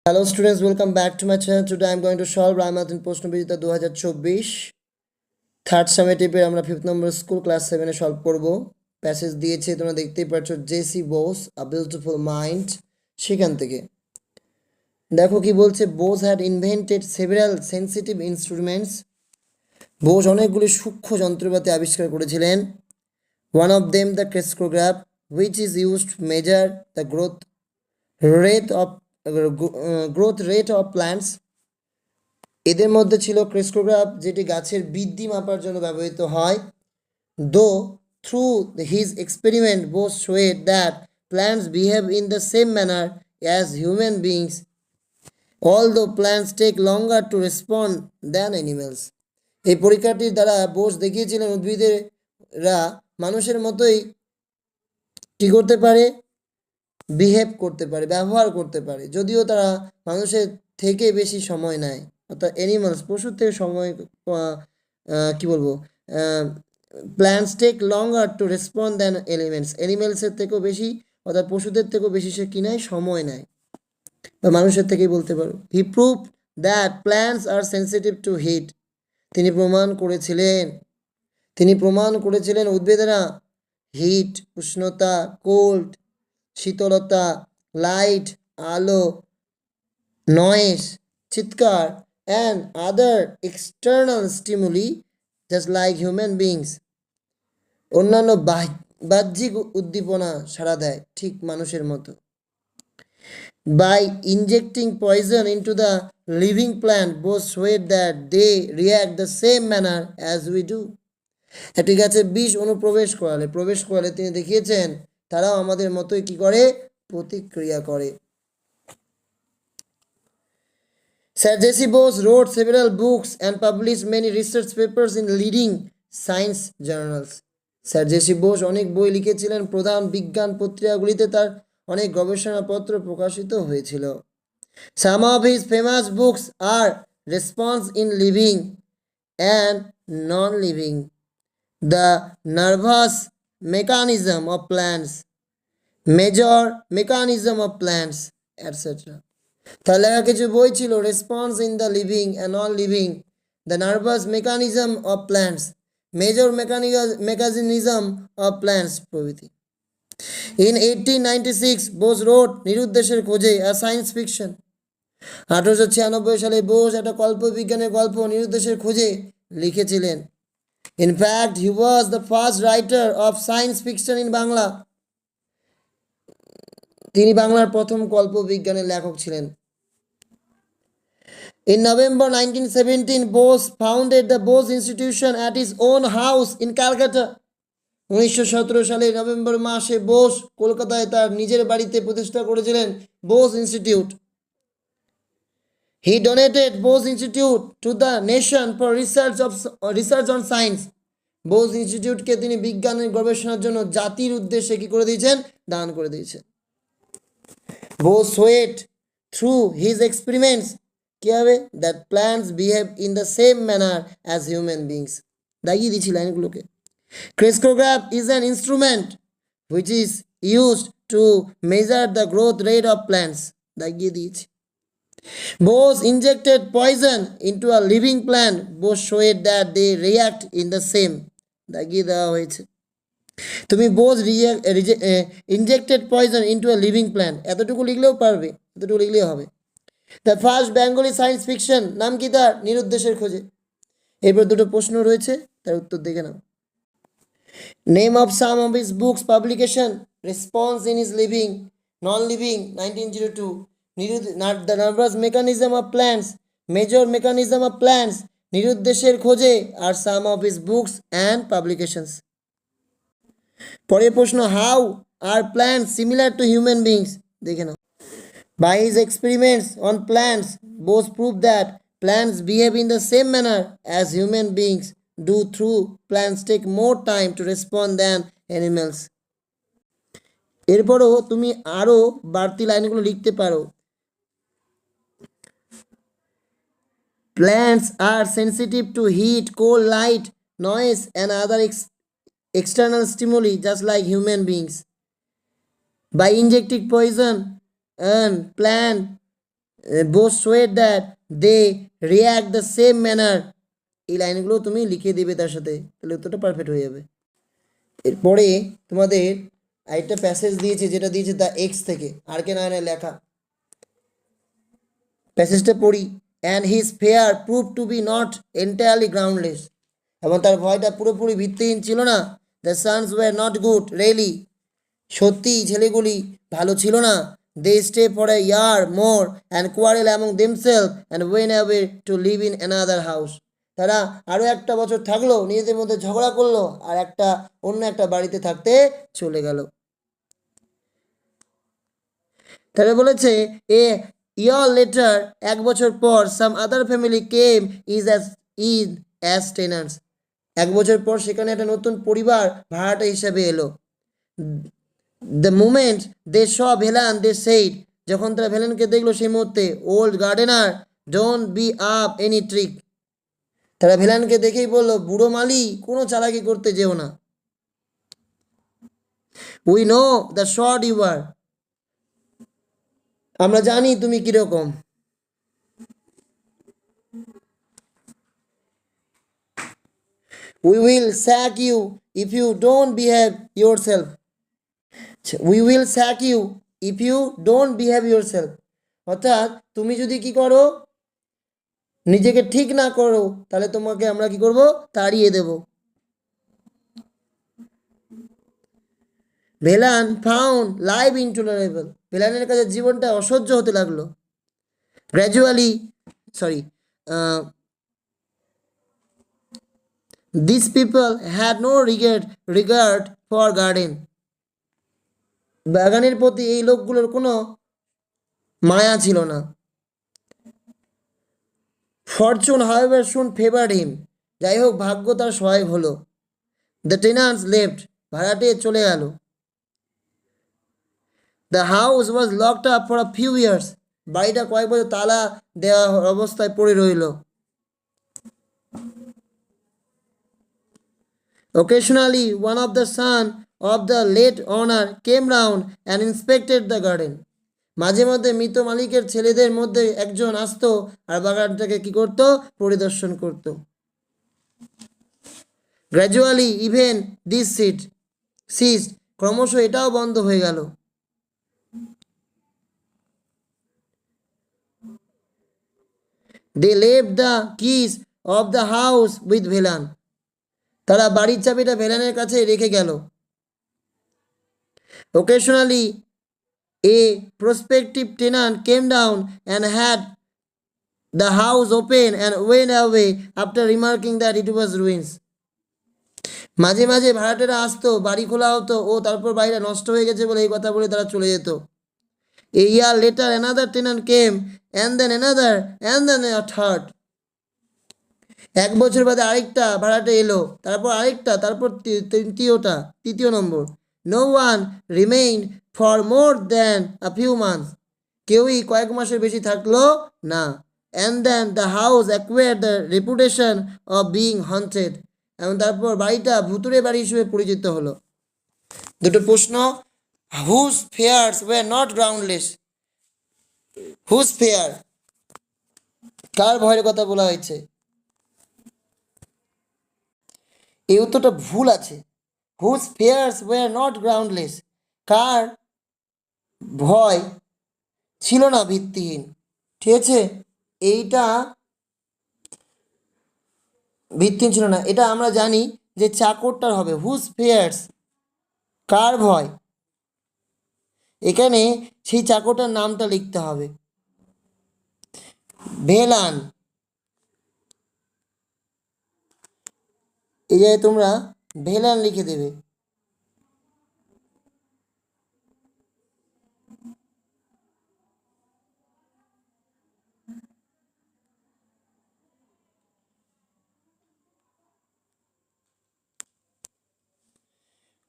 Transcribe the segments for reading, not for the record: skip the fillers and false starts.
Hello students, welcome back to my channel. Today I am going to solve Ramath in প্রশ্ন বিচিত্রা 2024 third সামেটিভে আমরা 5th নম্বর school class 7 এ solve করব। Passage দিয়েছে তোমরা দেখতেই পাচ্ছ JC Bose a beautiful mind সেখান থেকে দেখো কি বলছে Bose had invented several sensitive instruments. Bose অনেকগুলি সূক্ষ্ম যন্ত্রপাতি আবিষ্কার করেছিলেন। One of them the crystallograph which is used to measure the growth rate of plants. এদের মধ্যে ছিল ক্রিস্টোগ্রাফ যেটি গাছের বৃদ্ধি মাপার জন্য ব্যবহৃত হয়। Though through his experiment Bose showed that plants behave in the same manner as human beings, although plants take longer to respond than animals. এই পরীক্ষাটির দ্বারা বোস দেখিয়েছিলেন উদ্ভিদেরা মানুষের মতোই কি করতে পারে, বিহেভ করতে পারে, ব্যবহার করতে পারে, যদিও তারা মানুষের থেকে বেশি সময় নেয়। অর্থাৎ অ্যানিমালস পশুর থেকে সময় কি বলবো, plants take longer to respond than অ্যানিমেলসের থেকেও বেশি, অর্থাৎ পশুদের থেকেও বেশি সে কি নেয়, সময় নেয়, বা মানুষের থেকেই বলতে পারো। He prove that plants are sensitive to heat. তিনি প্রমাণ করেছিলেন উদ্ভিদেরা হিট, উষ্ণতা, কোল্ড, শীতলতা, লাইট, আলো, নয়েজ, চিৎকার and other external stimuli just like human beings. অন্যান্য বাহ্যিক উদ্দীপনা সাড়া দেয় ঠিক মানুষের মতো। By injecting poison into the living plant, Bose showed that they react the same manner as we do. একটি গাছে বিষ অনুপ্রবেশ করালে তিনি দেখিয়েছেন তারাও আমাদের মতোই কি করে, প্রতিক্রিয়া করে। Sir JC Bose wrote several books and published many research papers in leading science journals. Sir JC Bose অনেক বই লিখেছিলেন, প্রধান বিজ্ঞান পত্রিকাগুলিতে তার অনেক গবেষণাপত্র প্রকাশিত হয়েছিল। Some of his famous books are Response in Living and Non-Living, The Nervous Mechanism of Plants, Major Mechanism of Plants, etc. তার লেখা কিছু বই ছিল response in the living and non living, the nervous mechanism of plants, major mechanism of plants প্রভৃতি। In 1896 Bose road নিরুদ্দেশের খোঁজে আ science fiction. 1896 সালে বোস একটা কল্পবিজ্ঞানের গল্প নিরুদ্দেশের খোঁজে লিখেছিলেন। In fact he was the first writer of science fiction in Bangla. তিনি বাংলার প্রথম কল্পবিজ্ঞানের লেখক ছিলেন। In November 1917, Bose founded the Bose Institution at his own house in Calcutta. 1917 সালে নভেম্বর মাসে বোস কলকাতায় তার নিজের বাড়িতে প্রতিষ্ঠা করেছিলেন Bose institute. He donated Bose Institute to the nation for research on science. Bose ইনস্টিটিউটকে তিনি বিজ্ঞানের গবেষণার জন্য জাতির উদ্দেশ্যে কি করে দিয়েছেন, দান করে দিয়েছেন। Bose showed through his experiments কি হবে, that plants behave in the same manner as human beings. দাগিয়ে দিয়েছি লাইনগুলোকে। Crystallograph is an instrument which is used to measure the growth rate of plants. দাগিয়ে দিয়েছি। Bose injected poison into a living plant. Bose showed that they react in the same. দাগিয়ে দেওয়া হয়েছে। তুমি Bose injected poison into a living plant, এতটুকু লিখলেও পারবে, এতটুকু লিখলেও হবে। The first Bengali science fiction, নাম কি তার, নিরুদ্দেশের খোঁজে। এরপর দুটো প্রশ্ন রয়েছে, তার উত্তর দেখে নাও। Name of some of his books publication, response in his living, non living 1902, the nervous mechanism of plants, major mechanism of plants, নিরুদ্দেশের খোঁজে, আর some of his books and publications. পরের প্রশ্ন, how are plants similar to human beings, দেখে নাও। By his experiments on plants, Bose proved that plants behave in the same manner as human beings do. Through plants take more time to respond than animals. এরপরও তুমি আরো বাড়তি লাইনগুলো লিখতে পারো। Plants are sensitive to heat, cold, light, noise and other external stimuli just like human beings. By injecting poison and plant Bose showed that they react the same manner. এই লাইনগুলো তুমি লিখে দিবে তার সাথে, তাহলে উত্তরটা পারফেক্ট হয়ে যাবে। এরপরে তোমাদের আরেকটা প্যাসেজ দিয়েছে, যেটা দিয়েছে দ্য এক্স থেকে, আর কে নারায়ণের লেখা। প্যাসেজটা পড়ি। And his fear prove to be not entirely groundless, এবং তার ভয়টা পুরোপুরি ভিত্তিহীন ছিল না। The sons were not good really, সত্যি ছেলেগুলি ভালো ছিল না। They stay for a year more and quarrel among themselves and went away to live in another house. তারা আরও একটা বছর থাকলো, নিজেদের মধ্যে ঝগড়া করলো, আর অন্য একটা বাড়িতে থাকতে চলে গেল। তারা বলেছে এ ইয়ার লেটার, এক বছর পর, সাম আদার ফ্যামিলি কেম অ্যাজ টেনান্টস, এক বছর পর সেখানে একটা নতুন পরিবার ভাড়াটা হিসাবে এলো। The moment they saw Velan they said, যখন তারা ভেলানকে দেখলো সেই মুহূর্তে, old gardener don't be up any trick, তারা ভেলানকে দেখেই বললো, বুড়ো মালি কোনো চালাকি করতে যেও না। We know the sort you are, আমরা জানি তুমি কিরকম। We will sack you if you don't behave yourself. We will sack you if you don't behave yourself. অর্থাৎ তুমি যদি কি করো, নিজেকে ঠিক না করো, তাহলে তোমাকে আমরা কি করব, তাড়িয়ে দেব। ভেলান ফাউন্ড লাইফ ইনটলারেবল, ভেলানের কাছে জীবনটা অসহ্য হতে লাগলো। Gradually these people had no regard for garden, বাগানের প্রতি এই লোকগুলোর কোনো মায়া ছিল না। Fortune however soon favored him, যাই হোক ভাগ্য তার সহায় হলো। দ্য টেনান্টস লেফট, ভাড়াটে চলে গেল। The house was locked up for a few years, বাড়িটা কয়েক বছর তালা দেওয়া অবস্থায় পড়ে রইল। Occasionally, one of the son of the late owner came round and inspected the garden. মাঝে মধ্যে মৃত মালিকের ছেলেদের মধ্যে একজন আসতো আর বাগানটাকে কি করত, পরিদর্শন করত। গ্র্যাজুয়ালি ইভেন দিস সিজ, ক্রমশ এটাও বন্ধ হয়ে গেল। They left the keys of the house with Velan, তারা বাড়ির চাবিটা ভেলানের কাছে রেখে গেল। Occasionally a prospective tenant came down and had the house open and went away after remarking that it was ruins. মাঝে মাঝে ভাড়াটেরা আসতো, বাড়ি খোলা হতো, ও তারপর বাড়িটা নষ্ট হয়ে গেছে বলে এই কথা বলে তারা চলে যেত। A year later another tenant came and then another and then a third. এক বছর বাদে আরেকটা ভাড়াটে এলো, তারপর আরেকটা, তারপর তৃতীয় নম্বর। No one remain for more than a few months, কেউই কয়েক মাসের বেশি থাকলো না। And then the house acquired the reputation of being haunted, এবং তারপর বাড়িটা ভুতুরে বাড়ি হিসেবে পরিচিত হলো। দুটো প্রশ্ন, whose fears were not groundless, whose fear, কার ভয়ের কথা বলা হয়েছে? এই উত্তরটা ভুল আছে। Whose fears were not groundless, কার ভয় ছিল না ভিত্তিহীন। ঠিক আছে, এইটা ভিত্তিহীন ছিল না, এটা আমরা জানি যে চাকরটার হবে। হুজ ফেয়ার্স, কার ভয়, এখানে সেই চাকরটার নামটা লিখতে হবে। ভেলান, এই জায়গায় তোমরা ভেলান লিখে দেবে।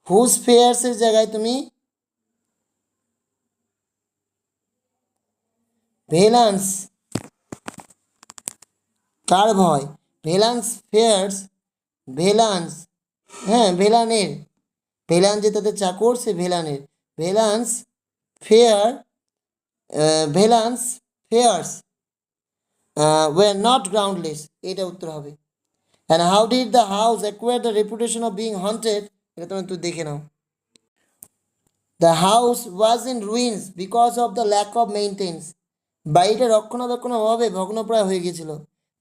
হুজ ফেয়ার্সের জায়গায় তুমি ভেলান্স, কার ভয়, ভেলান্স ফেয়ার্স, ভেলান্স, হ্যাঁ ভেলানের, ভেলান যে তাদের চাকর, সে ভেলানের, ভেলান্স fair, ভেলান্স fears were not groundless. এটা উত্তর হবে। And how did the house acquire the reputation of being haunted? এটা তোমরা একটু দেখে নাও। The house was in ruins because of the lack of maintenance. বাড়িটা রক্ষণাবেক্ষণের অভাবে ভগ্নপ্রায় হয়ে গিয়েছিল।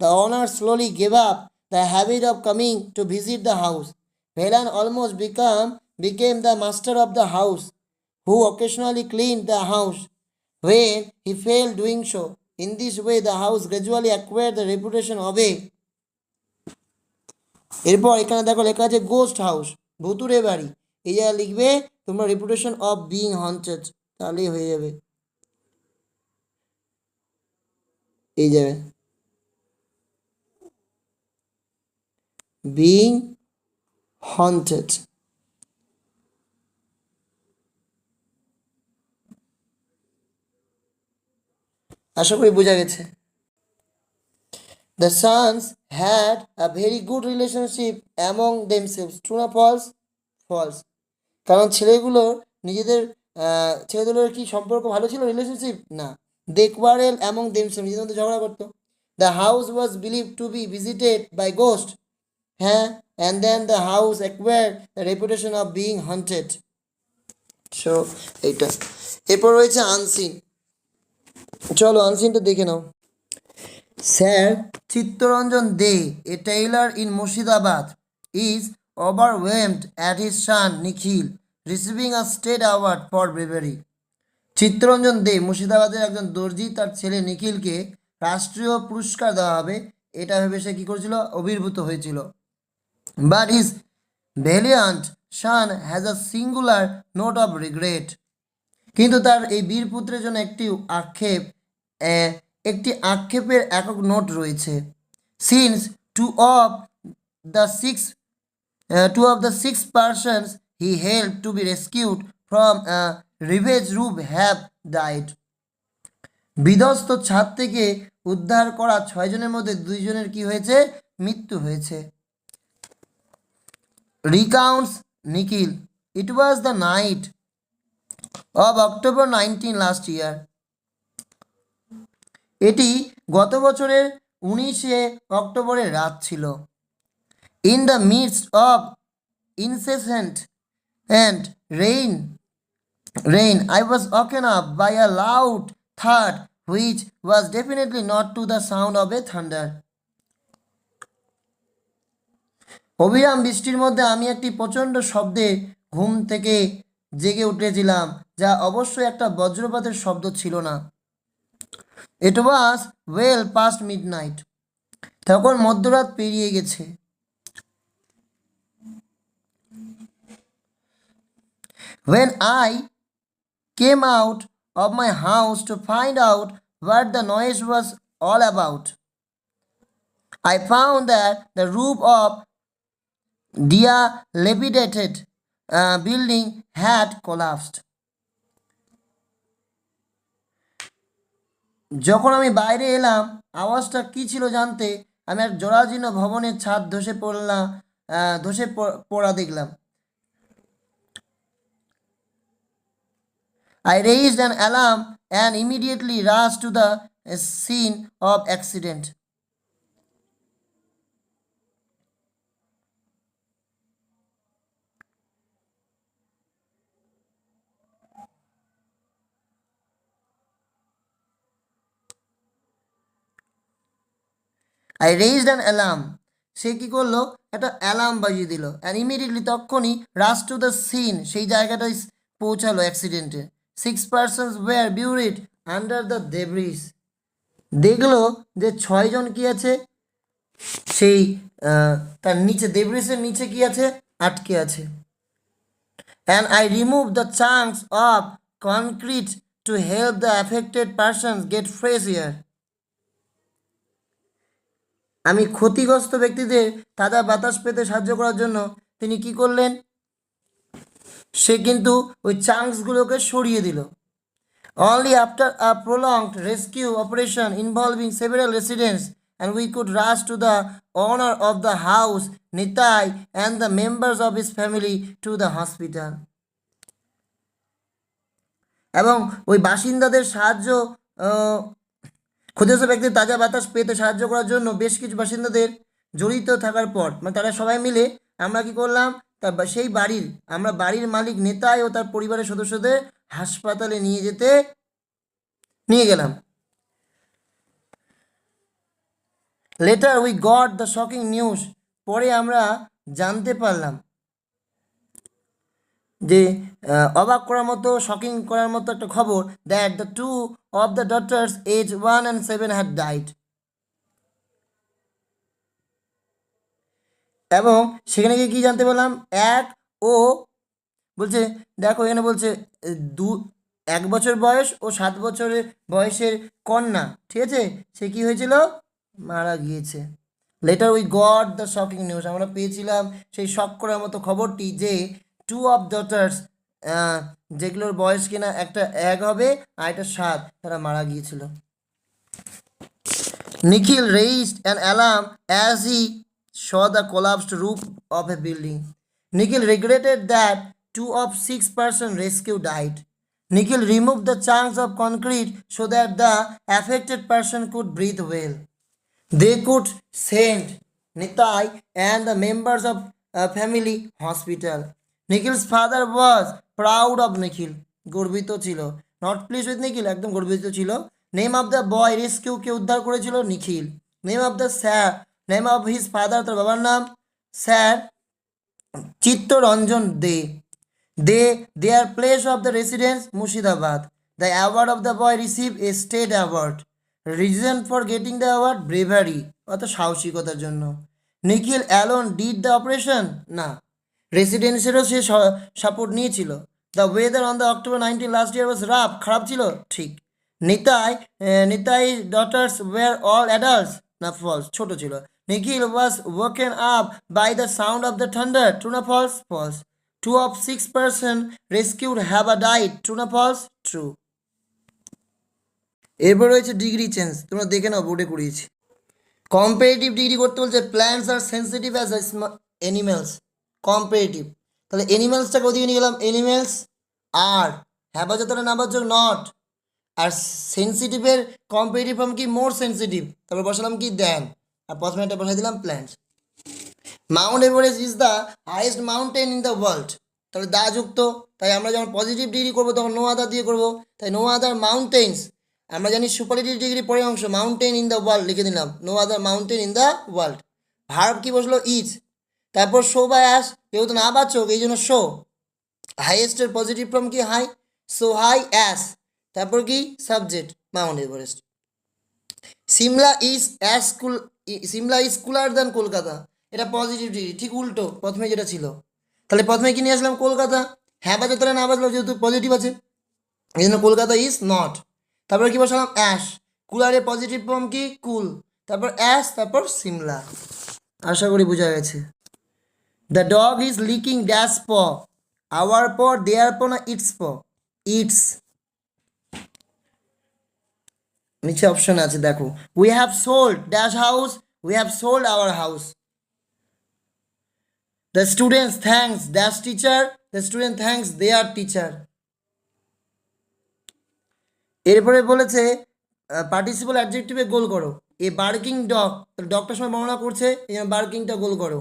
The owner slowly gave up the habit of coming to visit the house. Velan almost became the master of the house, who occasionally cleaned the house when he failed doing so. In this way, the house gradually acquired the reputation of a. এরপর এখানে দেখো লেখা আছে ghost house, ভুতুরে বাড়ি। এই জায়গায় লিখবে তোমরা রেপুটেশন অফ বিইং হন্টেড, তাহলেই হয়ে যাবে। এই যাবে বিইং হন্টেড। আশা করি বোঝা গেছে। The sons had a very good relationship among themselves. True না false? False. কারণ ছেলেগুলোর কি সম্পর্ক ভালো ছিল, রিলেশনশিপ না। They quarreled among themselves, নিজেদের মধ্যে ঝগড়া করতো। The house was believed to be visited by ghosts. হ্যাঁ, and then the house acquired the reputation of being haunted. So এইটা। এরপর রয়েছে আনসিন। চলো আনসিনটা দেখে নাও। Sir Chittoranjan De, a tailor in Murshidabad, is overwhelmed at his son Nikhil receiving a state award for bravery. Chittaranjan দে মুর্শিদাবাদের একজন দর্জি, তার ছেলে নিখিলকে রাষ্ট্রীয় পুরস্কার দেওয়া হবে এটা ভেবে সে কী করেছিল, অভিভূত হয়েছিল। But his valiant son has a singular note of regret. কিন্তু তার এই বীর পুত্রের জন্য একটি আক্ষেপের একক নোট রয়েছে। Since two of the six persons he helped to be rescued from a revenge roof have died. বিধ্বস্ত ছাদ থেকে উদ্ধার করা 6 জনের মধ্যে 2 জনের কি হয়েছে, মৃত্যু হয়েছে। Recounts Nikhil, it was the night of October 19 last year. এটি গত বছরের 19শে অক্টোবরের রাত ছিল। In the midst of incessant and rain, I was woken up by a loud thud which was definitely not to the sound of a thunder. অবিরাম বৃষ্টির মধ্যে আমি একটি প্রচণ্ড শব্দে ঘুম থেকে জেগে উঠেছিলাম, যা অবশ্যই একটা বজ্রপাতের শব্দ ছিল না। It was well past midnight. তখন মধ্যরাত পেরিয়ে গেছে। When I came out of my house to find out what the noise was all about, I found that the roof of dilapidated building had collapsed. যখন আমি বাইরে এলাম আওয়াজটা কী ছিল জানতে আমি এক জরাজীর্ণ ভবনের ছাদ ধসে পড়া দেখলাম। I raised an alarm and immediately rushed to the scene of accident. I raised an alarm. সে কী করলো, একটা অ্যালার্ম বাজিয়ে দিল। অ্যান্ড ইমিডিয়েটলি তখনই রাশ টু দ্য সিন, সেই জায়গাটায় পৌঁছালো অ্যাক্সিডেন্টে। 6 persons were buried under the debris. দেখলো যে 6 জন কি আছে, সেই তার নিচে দেব্রিসের নিচে কি আছে, আটকে আছে। And I removed the chunks of concrete to help the affected persons get fresh air. আমি ক্ষতিগ্রস্ত ব্যক্তিদের তাজা বাতাস পেতে সাহায্য করার জন্য তিনি কি করলেন, সে কিন্তু ওই চাঙ্কসগুলোকে সরিয়ে দিল। Only after a prolonged rescue operation involving several residents and we could rush to the owner of the house, Nitai, and the members of his family to the hospital. এবং ওই বাসিন্দাদের সাহায্য ক্ষতিগ্রস্ত ব্যক্তি তাজা বাতাস পেতে সাহায্য করার জন্য বেশ কিছু বাসিন্দাদের জড়িত থাকার পর মানে তারা সবাই মিলে আমরা কি করলাম, সেই বাড়ির আমরা বাড়ির মালিক নেতাই ও তার পরিবারের সদস্যদের হাসপাতালে নিয়ে গেলাম। Letter we got the shocking news, পরে আমরা জানতে পারলাম যে অবাক করার মতো শকিং করার মতো একটা খবর, that the two of the daughters age 1 and 7 had died. এবং সেখানে গিয়ে কী জানতে পারলাম, এক ও বলছে দেখো এখানে বলছে 1 বছর বয়স ও 7 বছরের বয়সের কন্যা, ঠিক আছে, সে কি হয়েছিল, মারা গিয়েছে। Letter we got the shocking news, আমরা পেয়েছিলাম সেই শক করার মতো খবরটি যে 2 অফ ডটার্স, যেগুলোর বয়স কিনা একটা 1 হবে আর একটা 7, তারা মারা গিয়েছিল। Nikhil raised an alarm as he saw the collapsed roof of a building. Nikhil regretted that 2 of 6 persons rescued died. Nikhil removed the chunks of concrete so that the affected person could breathe well. They could send Nitai and the members of a family hospital. Nikhil's father was proud of Nikhil. গর্বিত ছিল, not pleased with Nikhil, একদম গর্বিত ছিল। Name of the boy rescue, কে উদ্ধার করেছিল, Nikhil. Name of the sir, name of his father, তার বাবার নাম sir Chittaranjan De. Their place of the residence Murshidabad. The award of the boy received a state award. Reason for getting the award, bravery, অর্থাৎ সাহসিকতার জন্য। Nikhil alone did the operation, না, রেসিডেন্সেরও সে support নিয়েছিল। The weather on the October 19 last year was rough, খারাপ ছিল, ঠিক। Nitai daughters were all adults, না ফলস, ছোট ছিল। Nikhil was waken up by the sound of the thunder, true না false, false. 2 of 6 persons rescued have died, true না false, true. এরপর রয়েছে ডিগ্রি চেঞ্জ, তোমরা দেখে নাও, বোর্ডে করিয়েছি। কম্পারেটিভ ডিগ্রি করতে বলছে, plants are sensitive as animals, comparative, তাহলে অ্যানিমেলসটাকে ওদিকে নিয়ে গেলাম, অ্যানিমেলস আর হ্যাবাজাতটা নাবাচক নট, আর সেন্সিটিভের কম্পারেটিভ ফর্ম কি, মোর সেন্সিটিভ, তারপর বসালাম কি, দেন, আর প্রথমে একটা বসাই দিলাম plants. Mount Everest is the highest mountain in the world, তাহলে দা যুক্ত, তাই আমরা যখন পজিটিভ ডিগ্রি করবো তখন নো আদার দিয়ে করবো, তাই নো আদার মাউন্টেন্স, আমরা জানি সুপারলেটিভ ডিগ্রি পরের অংশ, মাউন্টেন ইন দ্য ওয়ার্ল্ড লিখে দিলাম, no other mountain in the world. Verb কি বসলো, ইজ, তারপর শো বা অ্যাস, যেহেতু নাবাচক এই জন্য শো। হাইয়েস্টের পজিটিভ ফর্ম কি, হাই, সো হাই অ্যাস, তারপর কি, subject, Mount Everest. Shimla is cooler than Kolkata, এটা পজিটিভ ডিগ্রি, ঠিক উল্টো প্রথমে যেটা ছিল। তাহলে প্রথমে কি নিয়ে আসলাম, কলকাতা, হ্যাঁ বাজে তাহলে না বাজলো, যেহেতু পজিটিভ আছে এই জন্য কলকাতা ইজ নট। তারপরে কি বসালাম, অ্যাশ, কুলারের পজিটিভ ফর্ম কি, কুল, তারপর অ্যাশ, তারপর সিমলা। আশা করি বোঝা গেছে। The dog is licking dash paw, our paw, their প না ইটস প, ইটস। নিচে অপশন আছে দেখো, we have sold dash house, we have sold our house. The students thanks dash teacher, the student thanks their teacher. এরপরে বলেছে participle অ্যাডজেক্টিভে গোল করো, a barking dog, daughter সময় বর্ণনা করছে, এই জন্য বার্কিংটা গোল করো।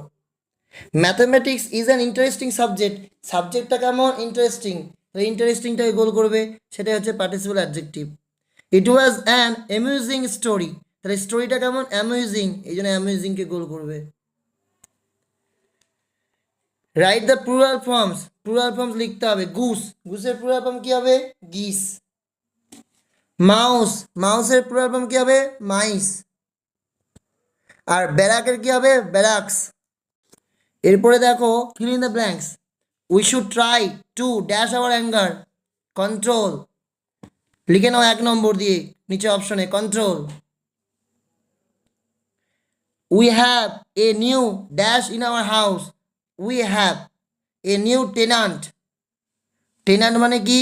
Mathematics is an interesting subject, সাবজেক্টটা কেমন, ইন্টারেস্টিং, ইন্টারেস্টিংটাকে গোল করবে, সেটাই হচ্ছে participle adjective. It was an amusing story, তাহলে স্টোরিটা কেমন, অ্যামিউজিং, এই জন্য অ্যামিউজিংকে গোল করবে। রাইট দ্য প্লুরাল ফর্মস লিখতে হবে, গুস, গুসের প্লুরাল ফর্ম কি হবে, গিস। মাউসের প্লুরাল ফর্ম কি হবে, মাইস। আর ব্যারাকের কি হবে, ব্যারাকস। এরপরে দেখো fill in the blanks, we should try to dash our anger, control, লিখে নাও 1 নম্বর দিয়ে নিচে অপশনে, control. We have a new dash in our house, we have a new tenant, tenant মানে কি,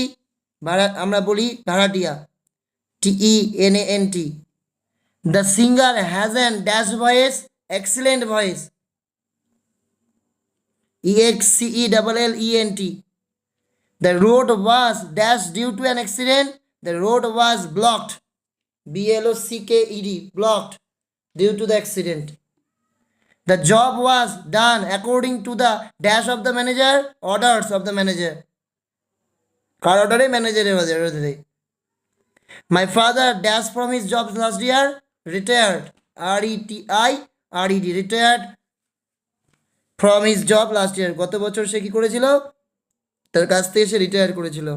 ভাড়া, আমরা বলি ভাড়াটিয়া, TENANT. The singer has an dash voice, excellent voice, EXCELLENT. The road was dash due to an accident, the road was blocked, BLOCKED, blocked due to the accident. The job was done according to the dash of the manager, orders of the manager. কার অর্ডারে? ম্যানেজারের অর্ডারে। My father dash from his job last year, retired, RETIRED, retired from his job last year. গত বছর সে কি করেছিল? তার কাছ থেকে সে রিটায়ার করেছিল।